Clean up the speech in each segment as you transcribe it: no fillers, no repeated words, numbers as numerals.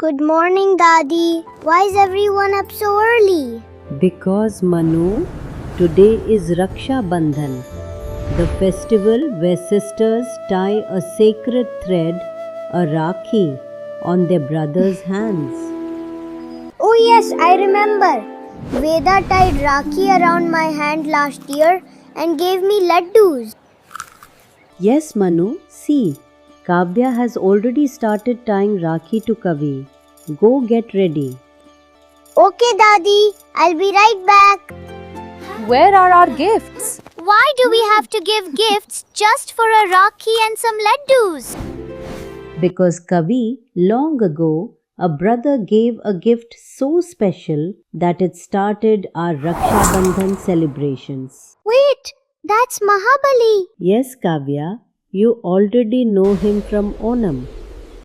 Good morning, Daadi. Why is everyone up so early? Because Manu, today is Raksha Bandhan, the festival where sisters tie a sacred thread, a Rakhi, on their brothers' hands. Oh yes, I remember. Veda tied Rakhi around my hand last year and gave me Laddoos. Yes, Manu, see, Kavya has already started tying Rakhi to Kavi. Go get ready. Okay, Daadi. I'll be right back. Where are our gifts? Why do we have to give gifts just for a Rakhi and some Laddoos? Because Kavi, long ago, a brother gave a gift so special that it started our Raksha Bandhan celebrations. Wait, that's Mahabali. Yes, Kavya, you already know him from Onam.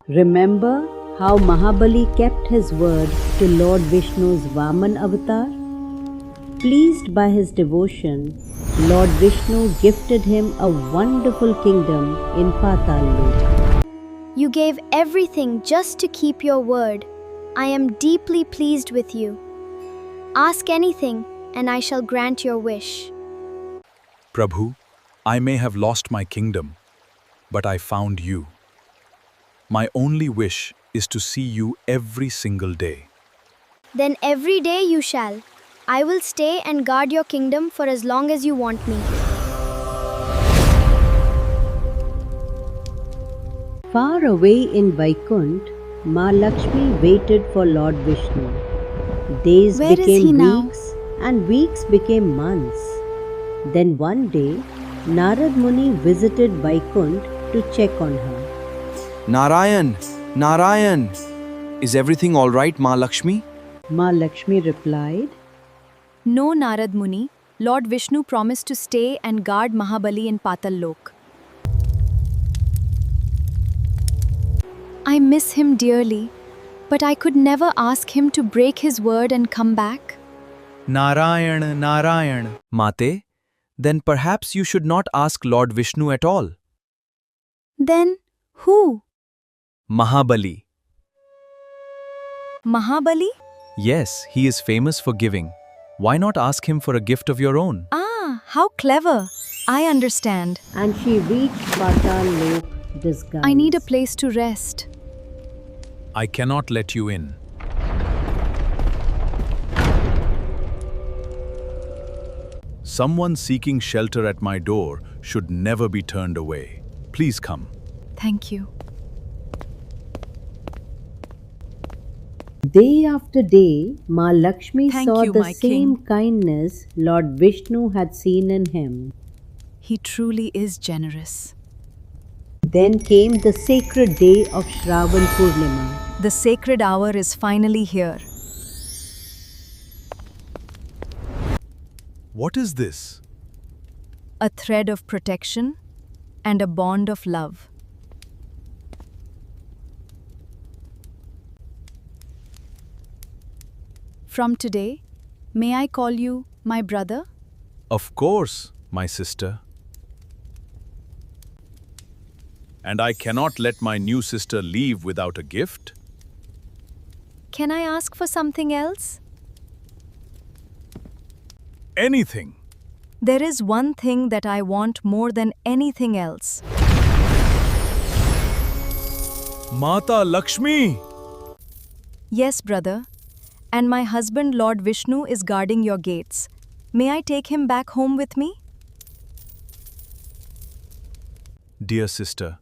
Remember how Mahabali kept his word to Lord Vishnu's Vaman avatar? Pleased by his devotion, Lord Vishnu gifted him a wonderful kingdom in Patal Lok. You gave everything just to keep your word. I am deeply pleased with you. Ask anything, and I shall grant your wish. Prabhu, I may have lost my kingdom, but I found you. My only wish is to see you every single day. Then every day you shall. I will stay and guard your kingdom for as long as you want me. Far away in Vaikunt, Ma Lakshmi waited for Lord Vishnu. Days Where is he became now? weeks and weeks became months. Then one day, Narad Muni visited Vaikunt to check on her. Narayan! Narayan! Is everything alright, Ma Lakshmi? Ma Lakshmi replied, No, Narad Muni. Lord Vishnu promised to stay and guard Mahabali in Patal Lok. I miss him dearly, but I could never ask him to break his word and come back. Narayan, Narayan. Mate, then perhaps you should not ask Lord Vishnu at all. Then, who? Mahabali. Mahabali? Yes, he is famous for giving. Why not ask him for a gift of your own? Ah, how clever. I understand. and she reached Patal Lok disguised. I need a place to rest. I cannot let you in. Someone seeking shelter at my door should never be turned away. Please come. Thank you. Day after day, Ma Lakshmi Thank saw you, the my same king. kindness Lord Vishnu had seen in him. He truly is generous. Then came the sacred day of Shravan Purnima. The sacred hour is finally here. What is this? A thread of protection and a bond of love. From today, may I call you my brother? Of course, my sister. And I cannot let my new sister leave without a gift. Can I ask for something else? Anything. There is one thing that I want more than anything else. Mata Lakshmi! Yes, brother. And my husband Lord Vishnu is guarding your gates. May I take him back home with me? Dear sister,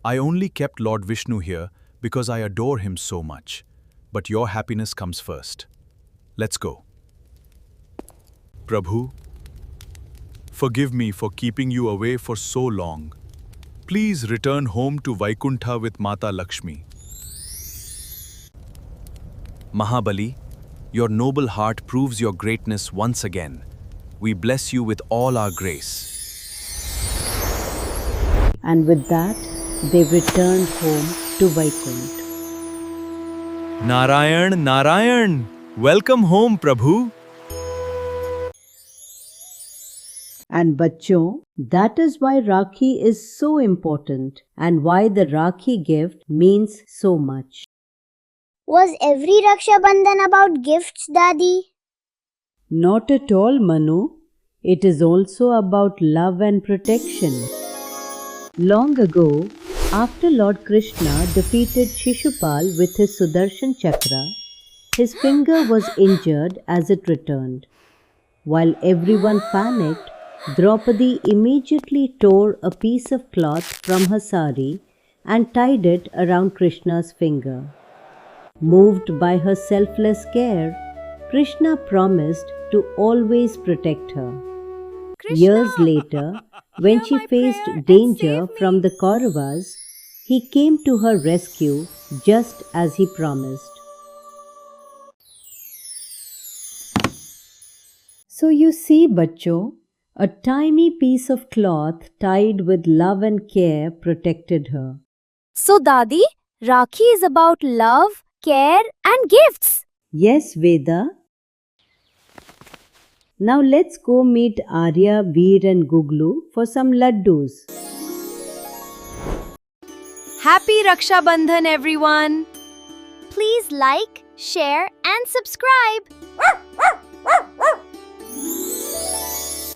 I only kept Lord Vishnu here because I adore him so much. But your happiness comes first. Let's go. Prabhu, forgive me for keeping you away for so long. Please return home to Vaikuntha with Mata Lakshmi. Mahabali, your noble heart proves your greatness once again. We bless you with all our grace. And with that, they returned home to Vaikunt. Narayan, Narayan! Welcome home, Prabhu! And bachcho, that is why Rakhi is so important and why the Rakhi gift means so much. Was every Raksha Bandhan about gifts, Daadi? Not at all, Manu. It is also about love and protection. Long ago, after Lord Krishna defeated Shishupal with his Sudarshan Chakra, his finger was injured as it returned. While everyone panicked, Draupadi immediately tore a piece of cloth from her saree and tied it around Krishna's finger. Moved by her selfless care, Krishna promised to always protect her. Years later, when she faced danger from the Kauravas, he came to her rescue just as he promised. So you see, bachcho, a tiny piece of cloth tied with love and care protected her. So, Daadi, Rakhi is about love, care, and gifts. Yes, Veda. Now let's go meet Arya, Veer and Guglu for some Laddoos. Happy Raksha Bandhan, everyone! Please like, share, and subscribe.